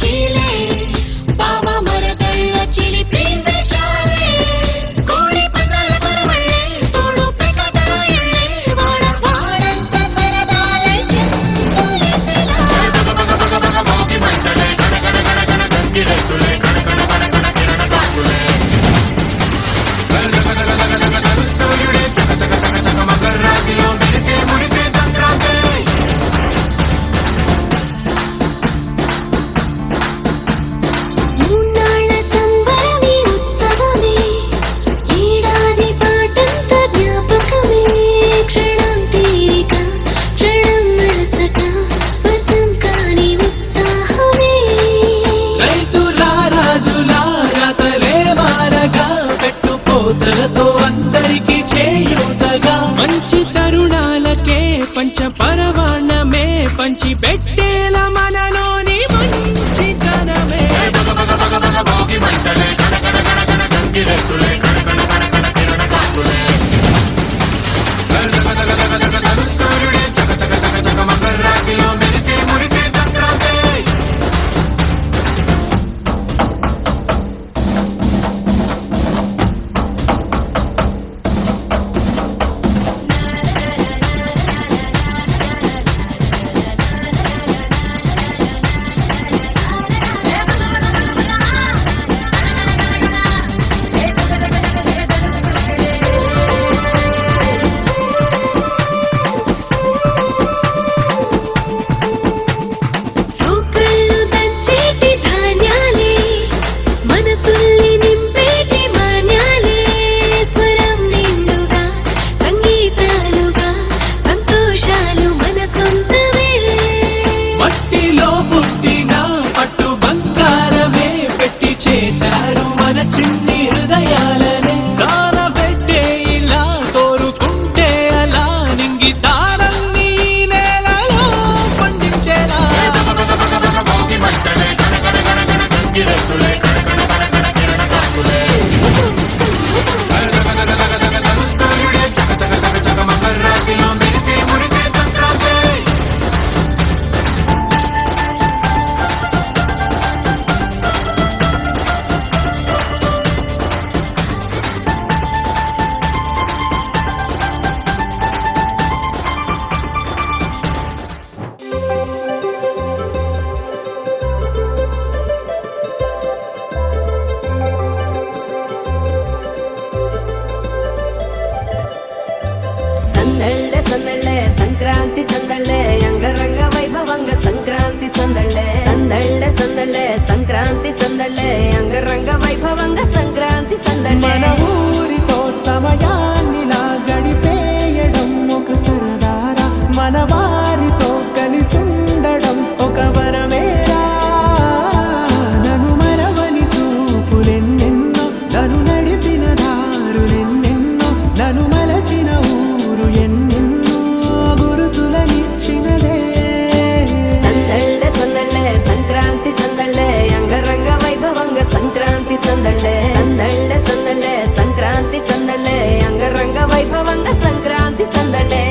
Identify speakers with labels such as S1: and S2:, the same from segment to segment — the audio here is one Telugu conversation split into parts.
S1: శీలే బావ మరదళ్ళ చిలిపి వేషాలే కోడి పందాల పరమళ్ళే తోడు పెకటల ఇళ్ళే వాడంత సరదాలే చెంతులేసేలా భోగి మంటలే గడగడ గడగడ గంగిరెద్దులే గడగడ గడగడ కిరణ కాకులే సూర్యుడే చక చక చక చక మకర రాశిలో మెరిసే మురిసే సంక్రాంతి
S2: మూన్నాళ్ళ సంబరమే ఉత్సవమే ఏడాది పాటంత జ్ఞాపకమే క్షణం తీరిక క్షణం మనసట వశం కాని ఉత్సాహమే
S3: రైతులా రాజులా రాతలే మారగా పెట్టుపోతలతో అందరికీ చేయూతగా మంచి తరుణాలకే పంచ పరవాణమే పంచి పెట్టేల మనలోని మంచితనమే
S1: భోగి మంటలే గడగడ గడగడ గంగిరెద్దులే గడగడ గడగడ కిరణ కాకులే సూర్యుడే చక చక చక చక మకర రాశిలో మెరిసే మురిసే సంక్రాంతి
S2: రోకళ్ళు దంచేటి ధాన్యాలే మనసుల్ని నింపేటి మాన్యాలే స్వరం నిండుగా సంగీతాలుగా సంతోషాలు మన సొంతమే
S3: మట్టిలో పుట్టిన పట్టు బంగారమే పెట్టి చేశారు మన చిన్ని హృదయాలనే సాన పెట్టే ఇలా కోరుకుంటే అలా నింగి తారల్ని నేలలో పండించేలా
S1: భోగి మంటలే గడగడ గడగడ గంగిరెద్దులే గడగడ గడగడ కిరణ కాకులే సూర్యుడే చక చక చక చక మకర రాశిలో మెరిసే మురిసే సంక్రాంతి
S4: సందళ్ళే సందళ్ళే సంక్రాంతి సందళ్ళే అంగరంగ వైభవంగ సంక్రాంతి సందళ్ళే సందళ్ళే సందళ్ళే సంక్రాంతి సందళ్ళే అంగరంగ వైభవంగ సంక్రాంతి సందళ్ళే
S3: మన ఊరితో సమయాన్నిలా గడిపేయడం ఒక సరదారా మన వారితో కలిసుండడం ఒక వరమేరా నన్ను మరవని చూపులెన్నెన్నో నన్ను నడిపిన దారులెన్నెన్నో నన్ను మలచిన ఊరు ఎన్నెన్నో గురుతులనిచ్చినదే
S4: సందళ్ళే సందళ్ళే సంక్రాంతి సందళ్ళే అంగరంగ వైభవంగ సంక్రాంతి సందళ్ళే సందళ్ళే సందళ్ళే సంక్రాంతి సందళ్ళే అంగరంగ వైభవంగ సంక్రాంతి సందళ్ళే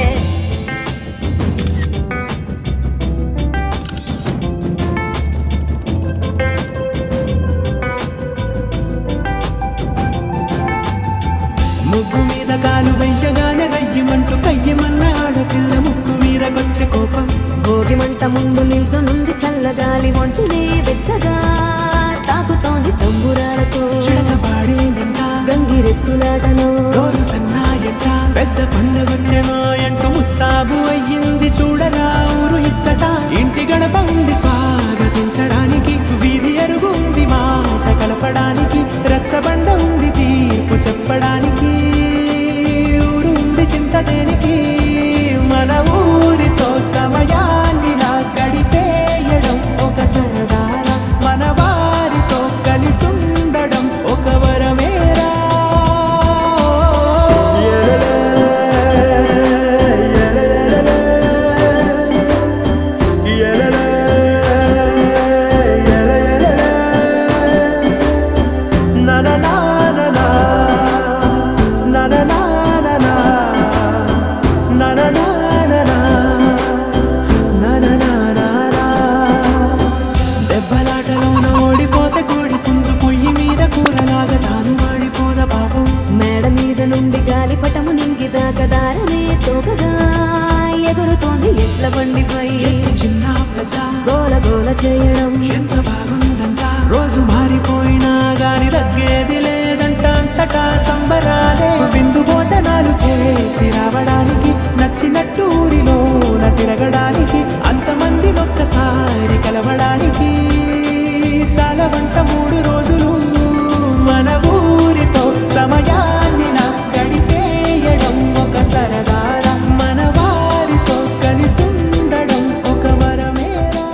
S3: ముగ్గు మీద కాలు వెయ్యగానే రయ్యమంటూ కయ్యమన్న ఆడపిల్ల ముక్కు మీదకొచ్చే కోపం
S4: భోగి మంట ముందు నిల్చొనుంది చల్లగాలి ఒంటినే వెచ్చగా తాకుతోంది తంబురాలతో
S3: చిడకపాడిందంట
S4: గంగిరెత్తులాటలో
S3: రోజు సన్నాయంట పెద్ద పండగొచ్చెనో ఎంటూ ముస్తాబు అయ్యింది చూడరా ఊరు ఇచ్చట ఇంటి గడప ఉండి స్వాగతించడానికి వీధి అరుగుంది మాట కలపడానికి రచ్చబండ ఉంది తీర్పు చెప్పడానికి ఊరుంది చింత దేనికి మన ఊరితో సమయాన్నిలా గడిపేయడం ఒక సరదా
S4: బండిపై
S3: చిన్న పెద్ద
S4: గోల గోల చేయడం
S3: ఎంత బాగుందంట. రోజు మారిపోయినా గాని తగ్గేది లేదంట. అంతటా సంబరాలే విందు భోజనాలు చేసి రావడానికి, నచ్చినట్టు ఊరిలోన తిరగడానికి, అంతమంది ఒక్కసారి కలవడానికి చాలా వంట 3 రోజులు మన ఊరితో సమయాన్ని నా గడిపేయడం ఒక సరదారా, మన వారితో కలిసుండడం ఒక వరమేరా.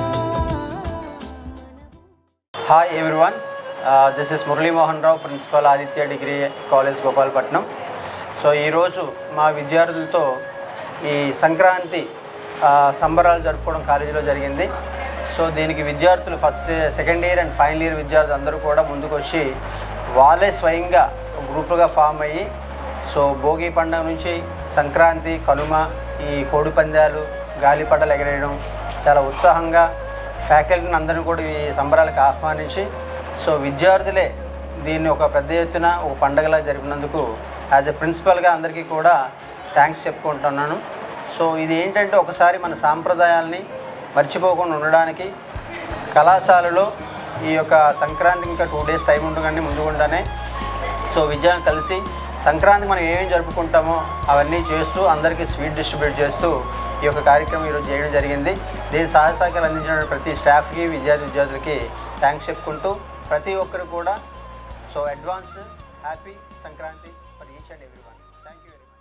S5: Hi everyone, this is Murali Mohan Rao, principal Aditya degree college Gopalapatnam. So ఈరోజు మా విద్యార్థులతో ఈ సంక్రాంతి సంబరాలు జరుపుకోవడం కాలేజీలో జరిగింది. సో దీనికి విద్యార్థులు second year and final year విద్యార్థులు అందరూ కూడా ముందుకు వచ్చి వాళ్ళే స్వయంగా గ్రూపులుగా ఫామ్ అయ్యి, సో భోగి పండుగ నుంచి సంక్రాంతి, కనుమ, ఈ కోడి పందాలు, గాలిపటాలు ఎగరేయడం చాలా ఉత్సాహంగా ఫ్యాకల్టీని అందరినీ కూడా ఈ సంబరాలకు ఆహ్వానించి, సో విద్యార్థులే దీన్ని ఒక పెద్ద ఎత్తున ఒక పండుగలా జరిపినందుకు యాజ్ ఎ ప్రిన్సిపల్గా అందరికీ కూడా థ్యాంక్స్ చెప్పుకుంటున్నాను. సో ఇది ఏంటంటే ఒకసారి మన సాంప్రదాయాల్ని మర్చిపోకుండా ఉండడానికి కళాశాలలో ఈ యొక్క సంక్రాంతికి ఇంకా 2 days టైం ఉండగానే ముందుకుండానే సో విద్యార్థులు కలిసి సంక్రాంతి మనం ఏమేమి జరుపుకుంటామో అవన్నీ చేస్తూ అందరికీ స్వీట్ డిస్ట్రిబ్యూట్ చేస్తూ ఈ యొక్క కార్యక్రమం ఈరోజు చేయడం జరిగింది. దీని సహాయకాలు అందించిన ప్రతి స్టాఫ్కి, విద్యార్థులకి థ్యాంక్స్ చెప్పుకుంటూ ప్రతి ఒక్కరు కూడా so advanced happy Sankranti for each and everyone. Thank you very much.